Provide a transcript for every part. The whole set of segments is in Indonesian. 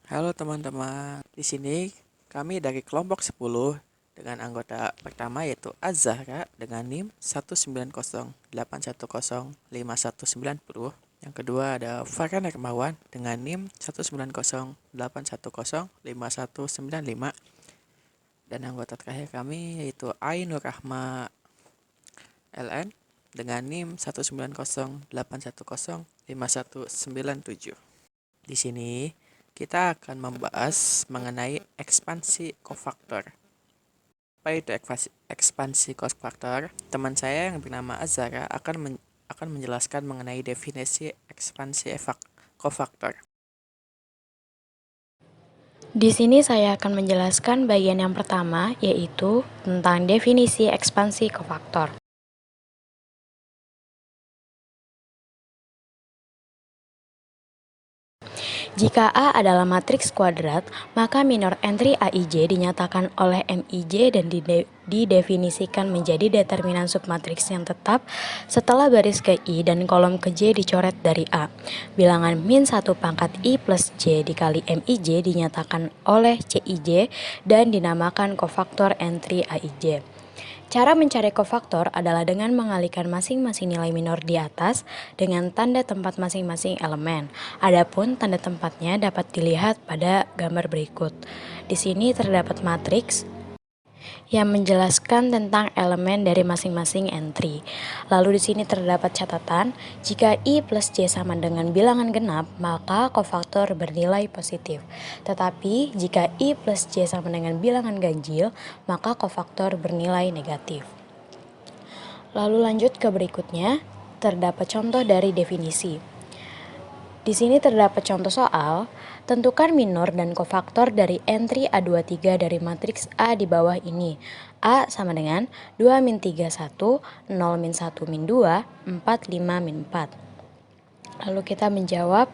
Halo teman-teman, di sini kami dari kelompok 10 dengan anggota pertama yaitu Az-Zahra dengan NIM 190810510. Yang kedua ada Farhan Hermawan dengan NIM 1908105105195. Dan anggota terakhir kami yaitu Ainur Rahma LN dengan NIM 19081051197. Di sini kita akan membahas mengenai ekspansi kofaktor. Apa itu ekspansi kofaktor? Teman saya yang bernama Azara akan menjelaskan mengenai definisi ekspansi kofaktor. Di sini saya akan menjelaskan bagian yang pertama, yaitu tentang definisi ekspansi kofaktor. Jika A adalah matriks kuadrat, maka minor entry AIJ dinyatakan oleh MIJ dan didefinisikan menjadi determinan submatriks yang tetap setelah baris ke I dan kolom ke J dicoret dari A. Bilangan min 1 pangkat I plus J dikali MIJ dinyatakan oleh CIJ dan dinamakan kofaktor entry AIJ. Cara mencari kofaktor adalah dengan mengalihkan masing-masing nilai minor di atas dengan tanda tempat masing-masing elemen. Adapun tanda tempatnya dapat dilihat pada gambar berikut. Di sini terdapat matriks yang menjelaskan tentang elemen dari masing-masing entry. Lalu di sini terdapat catatan, jika I plus J sama dengan bilangan genap, maka kofaktor bernilai positif. Tetapi jika I plus J sama dengan bilangan ganjil, maka kofaktor bernilai negatif. Lalu lanjut ke berikutnya, terdapat contoh dari definisi. Di sini terdapat contoh soal, tentukan minor dan kofaktor dari entry A23 dari matriks A di bawah ini. A sama dengan 2 min 3 1, 0 min 1 min 2, 4 5 min 4. Lalu kita menjawab,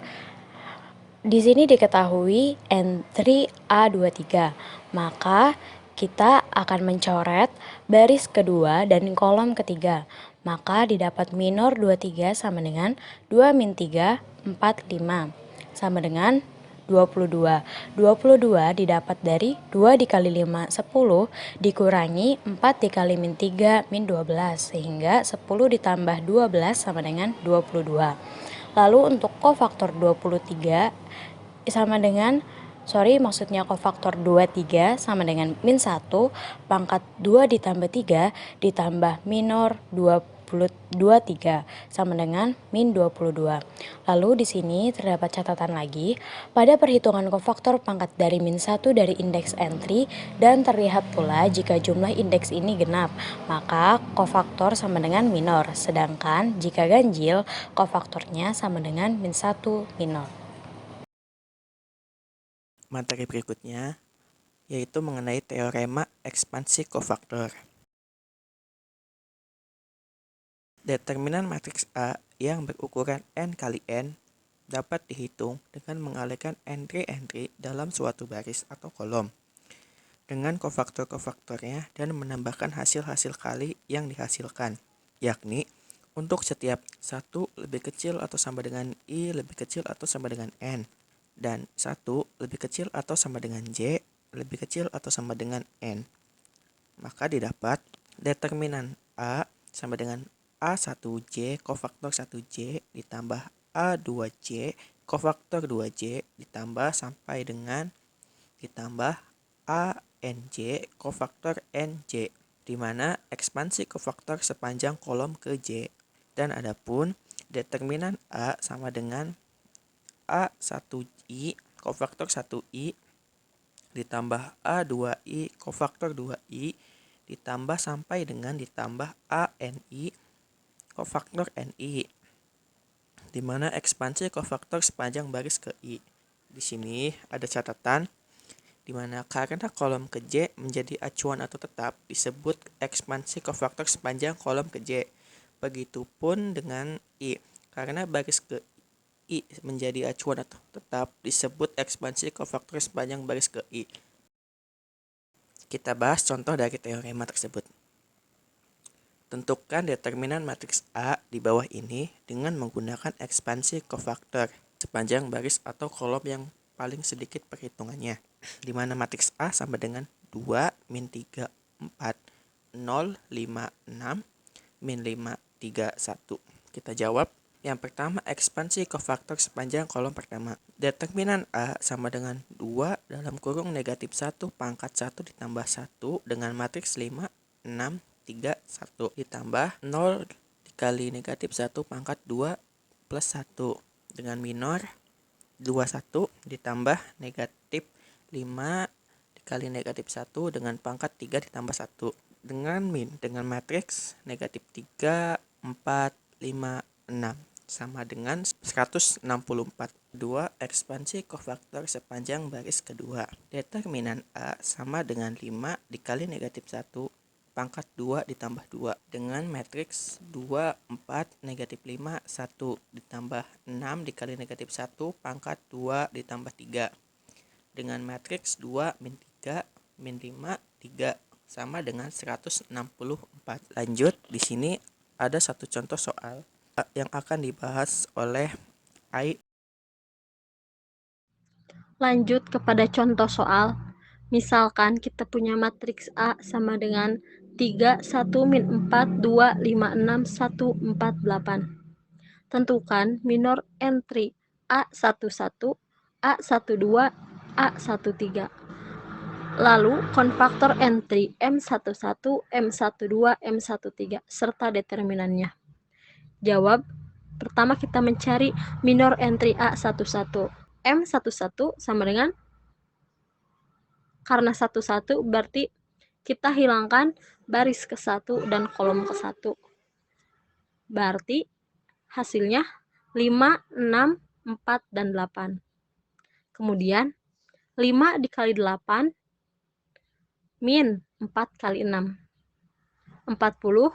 di sini diketahui entry A23, maka kita akan mencoret baris kedua dan kolom ketiga. Maka didapat minor 23 sama dengan 2 min 3, 4, 5. Sama dengan 22. 22 didapat dari 2 dikali 5, 10, dikurangi 4 dikali min 3, min 12. Sehingga 10 ditambah 12 sama dengan 22. Lalu untuk kofaktor 23 sama dengan kofaktor 23 sama dengan min 1 pangkat 2 ditambah 3 ditambah minor 23 sama dengan min 22. Lalu di sini terdapat catatan lagi, pada perhitungan kofaktor pangkat dari min 1 dari indeks entry dan terlihat pula jika jumlah indeks ini genap, maka kofaktor sama dengan minor, sedangkan jika ganjil, kofaktornya sama dengan min 1 minor. Materi berikutnya yaitu mengenai teorema ekspansi kofaktor. Determinan matriks A yang berukuran n kali n dapat dihitung dengan mengalihkan entry-entry dalam suatu baris atau kolom dengan kofaktor-kofaktornya dan menambahkan hasil-hasil kali yang dihasilkan, yakni untuk setiap 1 lebih kecil atau sama dengan I lebih kecil atau sama dengan N, dan 1 lebih kecil atau sama dengan J lebih kecil atau sama dengan N. Maka didapat determinan A sama dengan A1J kofaktor 1J ditambah A2J kofaktor 2J ditambah sampai dengan ditambah ANJ kofaktor NJ, di mana ekspansi kofaktor sepanjang kolom ke J. Dan adapun determinan A sama dengan A1I kofaktor 1I ditambah A2I kofaktor 2I ditambah sampai dengan ditambah ANI kofaktor NI, di mana ekspansi kofaktor sepanjang baris ke I. Di sini ada catatan, di mana karena kolom ke J menjadi acuan atau tetap disebut ekspansi kofaktor sepanjang kolom ke J. Begitupun dengan I, karena baris ke I menjadi acuan atau tetap disebut ekspansi kofaktor sepanjang baris ke I. Kita bahas contoh dari teorema tersebut. Tentukan determinan matriks A di bawah ini dengan menggunakan ekspansi kofaktor sepanjang baris atau kolom yang paling sedikit perhitungannya, di mana matriks A sama dengan 2, min 3, 4, 0, 5, 6, min 5, 3, 1. Kita jawab. Yang pertama, ekspansi kofaktor sepanjang kolom pertama. Determinan A sama dengan 2 dalam kurung negatif 1 pangkat 1 ditambah 1 dengan matriks 5, 6, 3, 1 ditambah 0 dikali negatif 1 pangkat 2 plus 1 dengan minor 21 ditambah negatif 5 dikali negatif 1 dengan pangkat 3 ditambah 1 dengan matriks negatif 3, 4, 5, 6 sama dengan 164. 2. Ekspansi kofaktor sepanjang baris kedua. Determinan A sama dengan 5 dikali negatif 1 pangkat 2 ditambah 2 dengan matriks 2, 4, negatif 5, 1 ditambah 6 dikali negatif 1 pangkat 2 ditambah 3 dengan matriks 2, min 3, min 5, 3 sama dengan 164. Lanjut, di sini ada satu contoh soal yang akan dibahas oleh Ai. Lanjut kepada contoh soal. Misalkan kita punya matriks A sama dengan 3, 1, min 4, 2, 5, 6, 1, 4, 8. Tentukan minor entry A11, A12, A13. Lalu konfaktor entry M11, M12, M13 serta determinannya. Jawab. Pertama kita mencari minor entry A11. M11 sama dengan, karena 11 berarti kita hilangkan baris ke-1 dan kolom ke-1. Berarti hasilnya 5, 6, 4, dan 8. Kemudian 5 dikali 8 min 4 kali 6. 40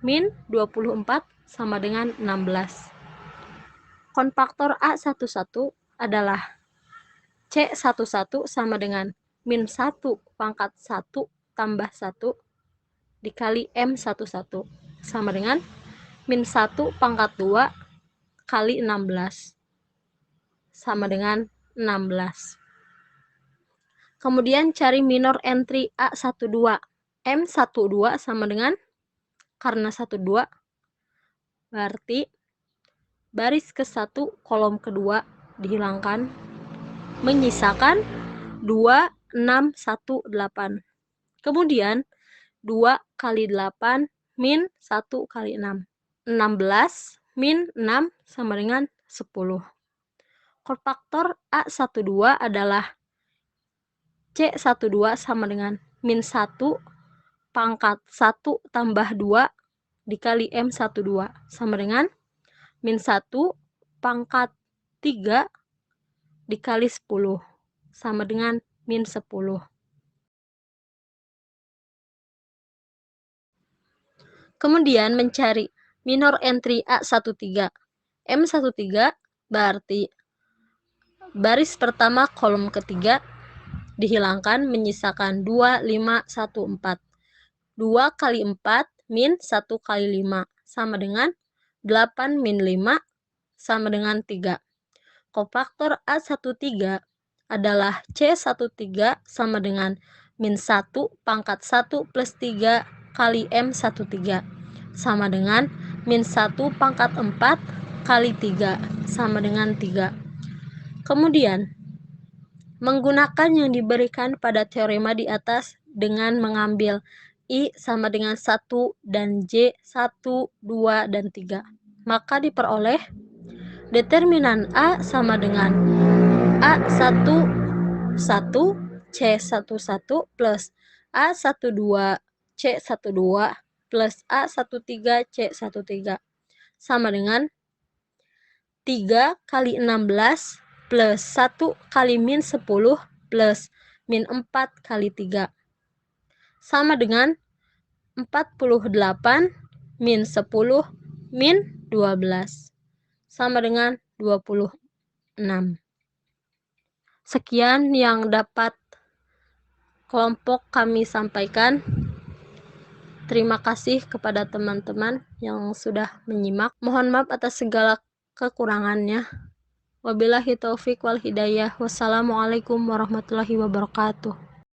min 24 sama dengan 16. Konfaktor A11 adalah C11 sama dengan min 1 pangkat 1 tambah 1 dikali M11 sama dengan min 1 pangkat 2 kali 16 sama dengan 16. Kemudian cari minor entry A12. M12 sama dengan, karena 12 berarti baris ke-1 kolom kedua dihilangkan, menyisakan 2, 6, 1, 8. Kemudian 2 kali 8 min 1 kali 6. 16 min 6 sama dengan 10. Kofaktor A12 adalah C12 sama dengan min 1 pangkat 1 tambah 2 dikali M12 sama dengan min 1 pangkat 3 dikali 10 sama dengan min 10. Kemudian mencari minor entry A13. M13 berarti baris pertama kolom ketiga dihilangkan, menyisakan 2, 5, 1, 4. 2 kali 4 min 1 kali 5 sama dengan 8 min 5 sama dengan 3. Kofaktor A13 adalah C13 sama dengan min 1 pangkat 1 plus 3 kali M13 sama dengan min 1 pangkat 4 kali 3 sama dengan 3. Kemudian menggunakan yang diberikan pada teorema di atas dengan mengambil I sama dengan 1 dan J 1, 2, dan 3. Maka diperoleh determinan A sama dengan A11 C11 plus A12 C12 plus A13 C13 sama dengan 3 kali 16 plus 1 kali min 10 plus min 4 kali 3 sama dengan 48 min 10 min 12 sama dengan 26. Sekian yang dapat kelompok kami sampaikan. Terima kasih kepada teman-teman yang sudah menyimak. Mohon maaf atas segala kekurangannya. Wabillahi taufik wal hidayah. Wassalamualaikum warahmatullahi wabarakatuh.